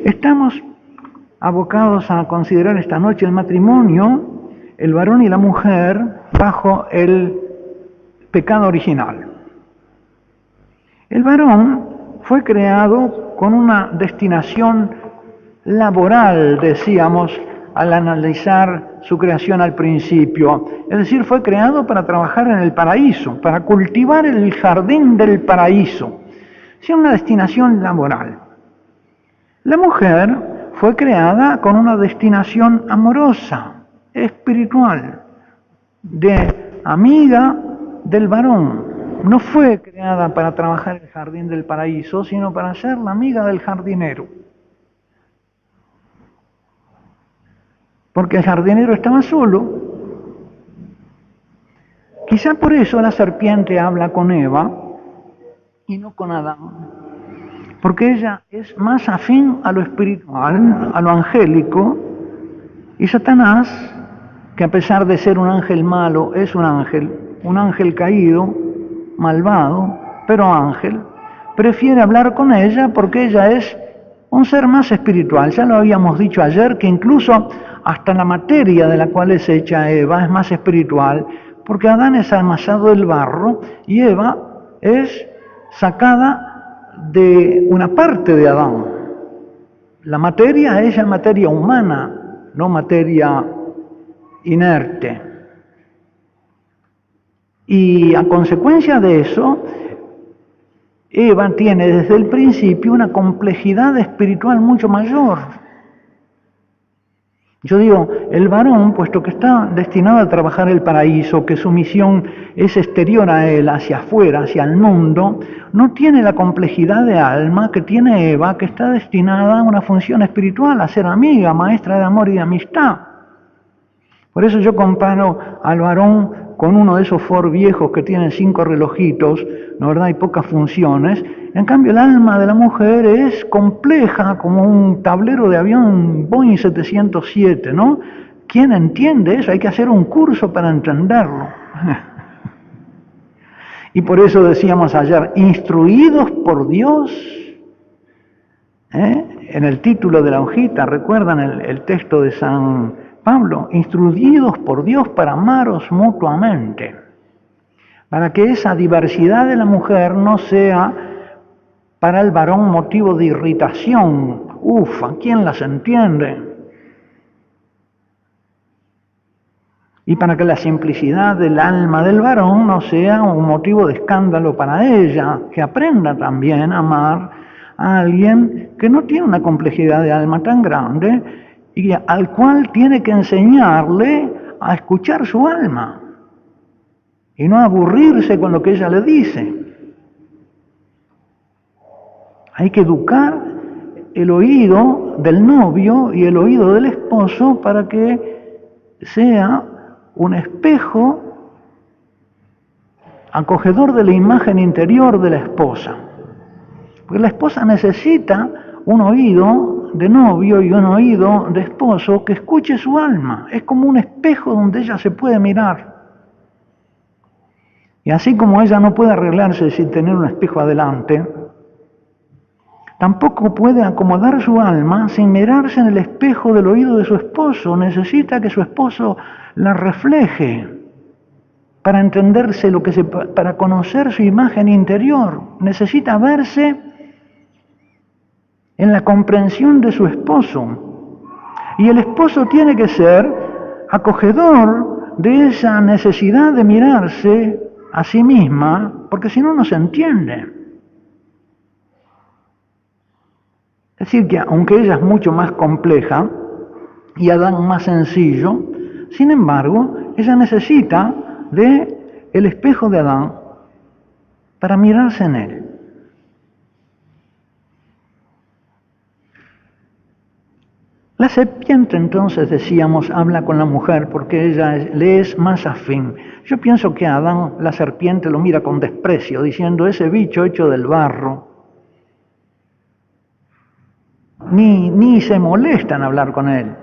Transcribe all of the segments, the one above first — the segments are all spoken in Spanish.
Estamos abocados a considerar esta noche el matrimonio, el varón y la mujer, bajo el pecado original. El varón fue creado con una destinación laboral, decíamos, al analizar su creación al principio. Es decir, fue creado para trabajar en el paraíso, para cultivar el jardín del paraíso. Es una destinación laboral. La mujer fue creada con una destinación amorosa, espiritual, de amiga del varón. No fue creada para trabajar en el jardín del paraíso, sino para ser la amiga del jardinero. Porque el jardinero estaba solo. Quizá por eso la serpiente habla con Eva y no con Adán. Porque ella es más afín a lo espiritual, a lo angélico, y Satanás, que a pesar de ser un ángel malo, es un ángel caído, malvado, pero ángel, prefiere hablar con ella porque ella es un ser más espiritual. Ya lo habíamos dicho ayer, que incluso hasta la materia de la cual es hecha Eva es más espiritual, porque Adán es amasado del barro y Eva es sacada de una parte de Adán. La materia es la materia humana, no materia inerte. Y a consecuencia de eso, Eva tiene desde el principio una complejidad espiritual mucho mayor. Yo digo, el varón, puesto que está destinado a trabajar el paraíso, que su misión es exterior a él, hacia afuera, hacia el mundo, no tiene la complejidad de alma que tiene Eva, que está destinada a una función espiritual, a ser amiga, maestra de amor y de amistad. Por eso yo comparo al varón con uno de esos Ford viejos que tienen 5 relojitos, ¿no verdad? Y pocas funciones. En cambio, el alma de la mujer es compleja como un tablero de avión Boeing 707, ¿no? ¿Quién entiende eso? Hay que hacer un curso para entenderlo. Y por eso decíamos ayer, instruidos por Dios, en el título de la hojita, ¿recuerdan el texto de San Pablo? Instruidos por Dios para amaros mutuamente, para que esa diversidad de la mujer no sea para el varón motivo de irritación. ¿A quién las entiende? Y para que la simplicidad del alma del varón no sea un motivo de escándalo para ella, que aprenda también a amar a alguien que no tiene una complejidad de alma tan grande y al cual tiene que enseñarle a escuchar su alma y no aburrirse con lo que ella le dice. Hay que educar el oído del novio y el oído del esposo para que sea un espejo acogedor de la imagen interior de la esposa. Porque la esposa necesita un oído de novio y un oído de esposo que escuche su alma. Es como un espejo donde ella se puede mirar. Y así como ella no puede arreglarse sin tener un espejo adelante, tampoco puede acomodar su alma sin mirarse en el espejo del oído de su esposo. Necesita que su esposo la refleje para entenderse para conocer su imagen interior. Necesita verse en la comprensión de su esposo. Y el esposo tiene que ser acogedor de esa necesidad de mirarse a sí misma, porque si no, no se entiende. Es decir, que aunque ella es mucho más compleja y Adán más sencillo, sin embargo, ella necesita del espejo de Adán para mirarse en él. La serpiente, entonces, decíamos, habla con la mujer porque ella le es más afín. Yo pienso que a Adán la serpiente lo mira con desprecio, diciendo, ese bicho hecho del barro. Ni se molesta en hablar con él.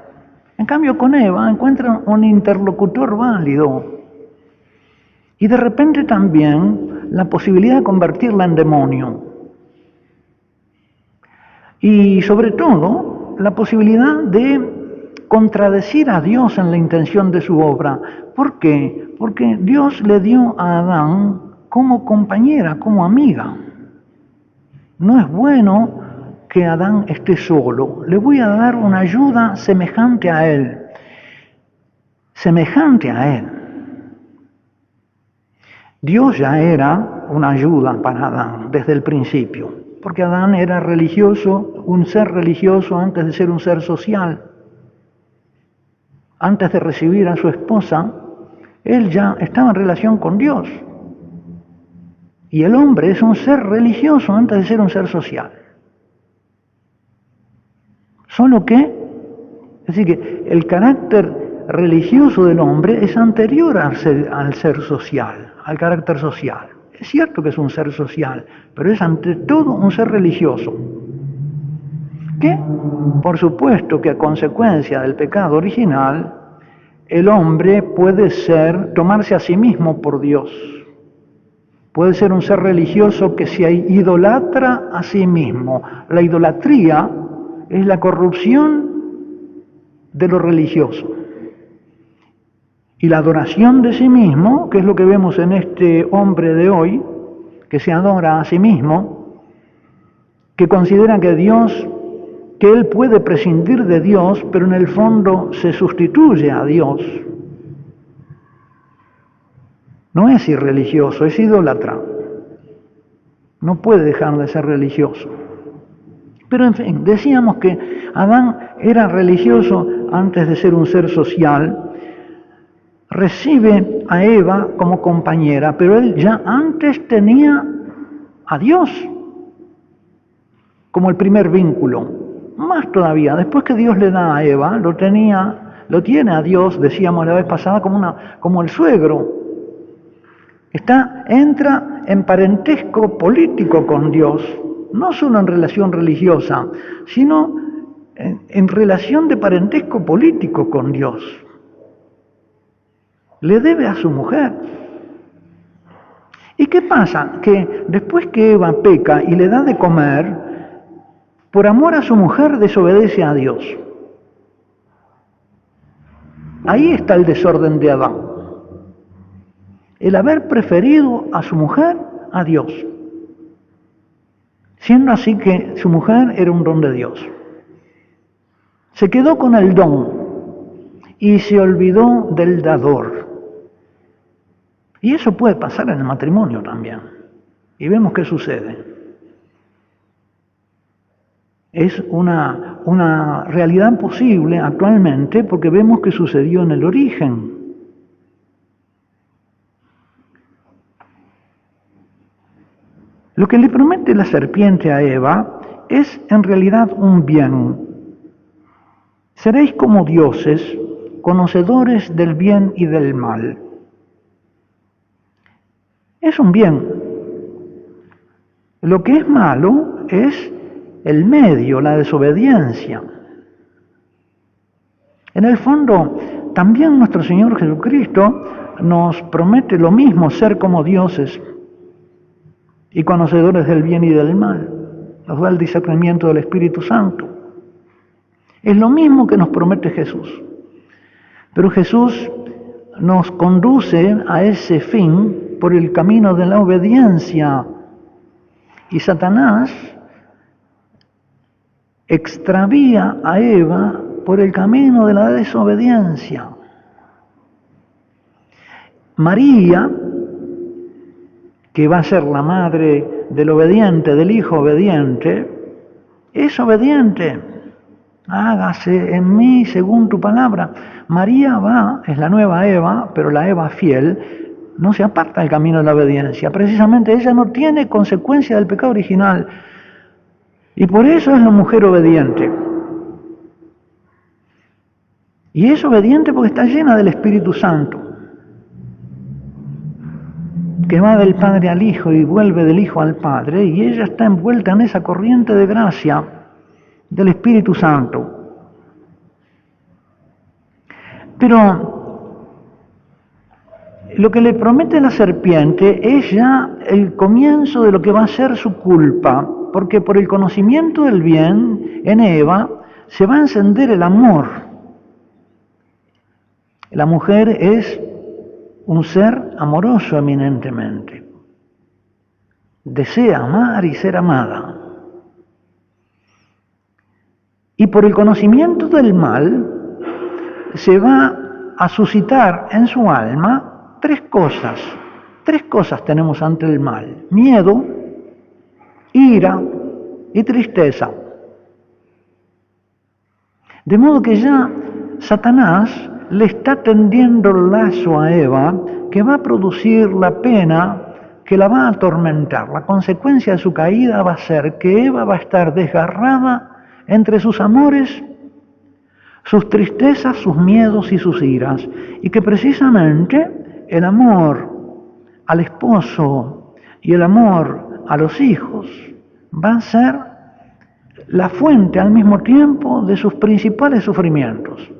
En cambio, con Eva encuentra un interlocutor válido. Y de repente también la posibilidad de convertirla en demonio. Y sobre todo, la posibilidad de contradecir a Dios en la intención de su obra. ¿Por qué? Porque Dios le dio a Adán como compañera, como amiga. No es bueno que Adán esté solo. Le voy a dar una ayuda semejante a él. Semejante a él. Dios ya era una ayuda para Adán desde el principio, porque Adán era religioso, un ser religioso antes de ser un ser social. Antes de recibir a su esposa, él ya estaba en relación con Dios. Y el hombre es un ser religioso antes de ser un ser social. Solo que, es decir, que el carácter religioso del hombre es anterior al ser social, al carácter social. Es cierto que es un ser social, pero es ante todo un ser religioso. Que, por supuesto que a consecuencia del pecado original, el hombre puede tomarse a sí mismo por Dios. Puede ser un ser religioso que se idolatra a sí mismo. La idolatría es la corrupción de lo religioso. Y la adoración de sí mismo, que es lo que vemos en este hombre de hoy, que se adora a sí mismo, que considera que él puede prescindir de Dios, pero en el fondo se sustituye a Dios. No es irreligioso, es idólatra. No puede dejar de ser religioso. Pero en fin, decíamos que Adán era religioso antes de ser un ser social. Recibe a Eva como compañera, pero él ya antes tenía a Dios como el primer vínculo. Más todavía, después que Dios le da a Eva, lo tiene a Dios, decíamos la vez pasada, como el suegro. Entra en parentesco político con Dios, no solo en relación religiosa, sino en relación de parentesco político con Dios. Le debe a su mujer. ¿Y qué pasa? Que después que Eva peca y le da de comer, por amor a su mujer desobedece a Dios. Ahí está el desorden de Adán. El haber preferido a su mujer a Dios. Siendo así que su mujer era un don de Dios. Se quedó con el don y se olvidó del dador. Y eso puede pasar en el matrimonio también. Y vemos qué sucede. Es una realidad posible actualmente porque vemos que sucedió en el origen. Lo que le promete la serpiente a Eva es en realidad un bien. Seréis como dioses, conocedores del bien y del mal. Es un bien. Lo que es malo es el medio, la desobediencia. En el fondo, también nuestro Señor Jesucristo nos promete lo mismo, ser como dioses y conocedores del bien y del mal. Nos da el discernimiento del Espíritu Santo. Es lo mismo que nos promete Jesús. Pero Jesús nos conduce a ese fin por el camino de la obediencia. Y Satanás extravía a Eva por el camino de la desobediencia. María, que va a ser la madre del obediente, del hijo obediente, es obediente. Hágase en mí según tu palabra. María es la nueva Eva, pero la Eva fiel no se aparta del camino de la obediencia. Precisamente ella no tiene consecuencia del pecado original. Y por eso es la mujer obediente. Y es obediente porque está llena del Espíritu Santo, que va del Padre al Hijo y vuelve del Hijo al Padre, y ella está envuelta en esa corriente de gracia del Espíritu Santo. Pero lo que le promete la serpiente es ya el comienzo de lo que va a ser su culpa, porque por el conocimiento del bien en Eva se va a encender el amor. La mujer es un ser amoroso eminentemente. Desea amar y ser amada. Y por el conocimiento del mal se va a suscitar en su alma tres cosas. Tres cosas tenemos ante el mal: miedo, ira y tristeza. De modo que ya Satanás le está tendiendo el lazo a Eva, que va a producir la pena que la va a atormentar. La consecuencia de su caída va a ser que Eva va a estar desgarrada entre sus amores, sus tristezas, sus miedos y sus iras, y que precisamente el amor al esposo y el amor a los hijos va a ser la fuente al mismo tiempo de sus principales sufrimientos.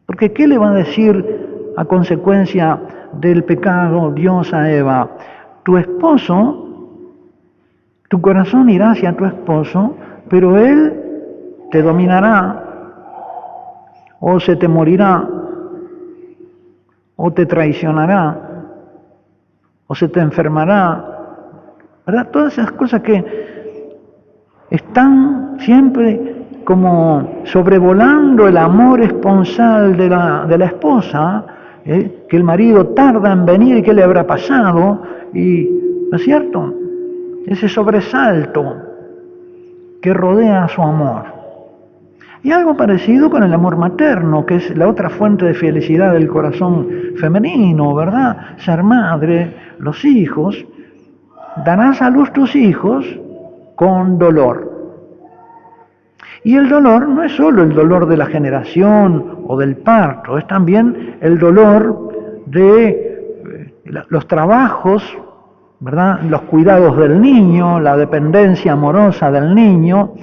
Porque ¿qué le va a decir a consecuencia del pecado Dios a Eva? Tu esposo, tu corazón irá hacia tu esposo, pero él te dominará, o se te morirá, o te traicionará, o se te enfermará, ¿verdad? Todas esas cosas que están siempre como sobrevolando el amor esponsal de la esposa, que el marido tarda en venir y qué le habrá pasado, y ¿no es cierto? Ese sobresalto que rodea su amor. Y algo parecido con el amor materno, que es la otra fuente de felicidad del corazón femenino, ¿verdad? Ser madre, los hijos. Darás a luz tus hijos con dolor. Y el dolor no es solo el dolor de la generación o del parto, es también el dolor de los trabajos, ¿verdad? Los cuidados del niño, la dependencia amorosa del niño,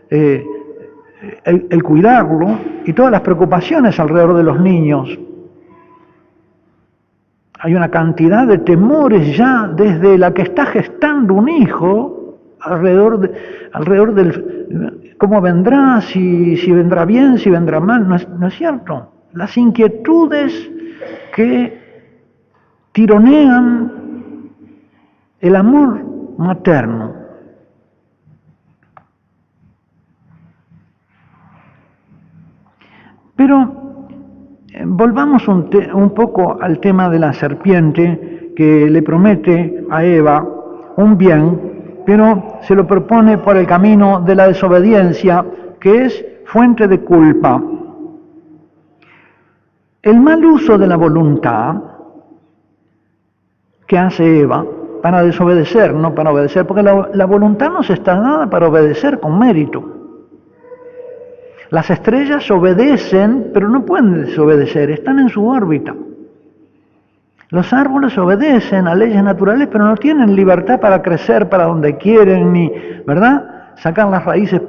el cuidarlo y todas las preocupaciones alrededor de los niños. Hay una cantidad de temores ya desde la que está gestando un hijo alrededor del cómo vendrá, si vendrá bien, si vendrá mal, ¿no es cierto? Las inquietudes que tironean el amor materno. Pero volvamos un poco al tema de la serpiente, que le promete a Eva un bien, pero se lo propone por el camino de la desobediencia, que es fuente de culpa. El mal uso de la voluntad que hace Eva para desobedecer, no para obedecer, porque la voluntad no se está dada para obedecer con mérito. Las estrellas obedecen, pero no pueden desobedecer, están en su órbita. Los árboles obedecen a leyes naturales, pero no tienen libertad para crecer para donde quieren, ni, ¿verdad?, sacar las raíces.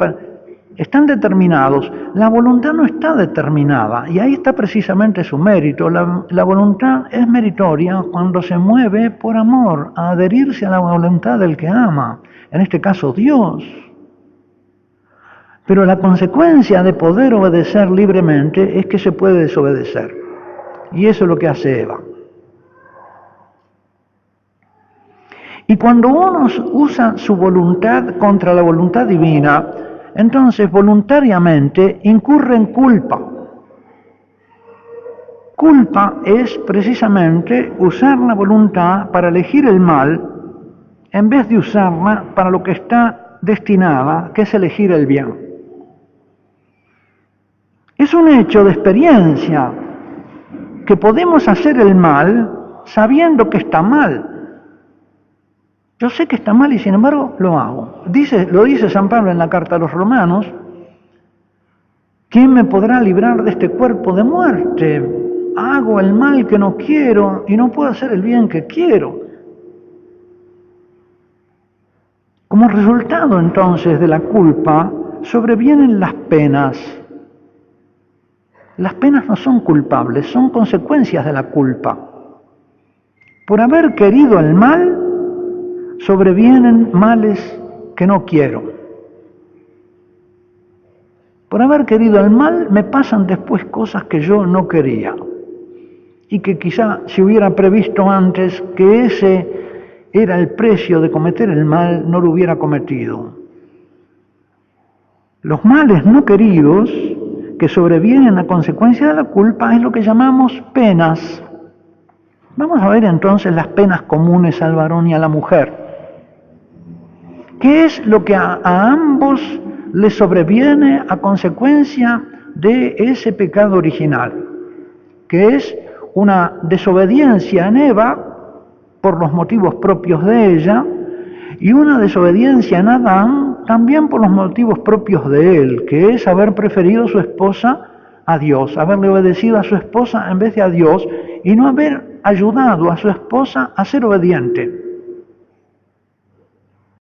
Están determinados. La voluntad no está determinada, y ahí está precisamente su mérito. La voluntad es meritoria cuando se mueve por amor, a adherirse a la voluntad del que ama, en este caso Dios. Pero la consecuencia de poder obedecer libremente es que se puede desobedecer. Y eso es lo que hace Eva. Y cuando uno usa su voluntad contra la voluntad divina, entonces voluntariamente incurre en culpa. Culpa es precisamente usar la voluntad para elegir el mal en vez de usarla para lo que está destinada, que es elegir el bien. Es un hecho de experiencia que podemos hacer el mal sabiendo que está mal. Yo sé que está mal y sin embargo lo hago. Lo dice San Pablo en la carta a los Romanos: ¿quién me podrá librar de este cuerpo de muerte? Hago el mal que no quiero y no puedo hacer el bien que quiero. Como resultado entonces de la culpa sobrevienen las penas. Las penas no son culpables, son consecuencias de la culpa. Por haber querido el mal, sobrevienen males que no quiero. Por haber querido el mal, me pasan después cosas que yo no quería. Y que quizá si hubiera previsto antes que ese era el precio de cometer el mal, no lo hubiera cometido. Los males no queridos que sobrevienen a consecuencia de la culpa es lo que llamamos penas. Vamos a ver entonces las penas comunes al varón y a la mujer. ¿Qué es lo que a ambos les sobreviene a consecuencia de ese pecado original? Que es una desobediencia en Eva por los motivos propios de ella y una desobediencia en Adán también por los motivos propios de él, que es haber preferido a su esposa a Dios, haberle obedecido a su esposa en vez de a Dios y no haber ayudado a su esposa a ser obediente.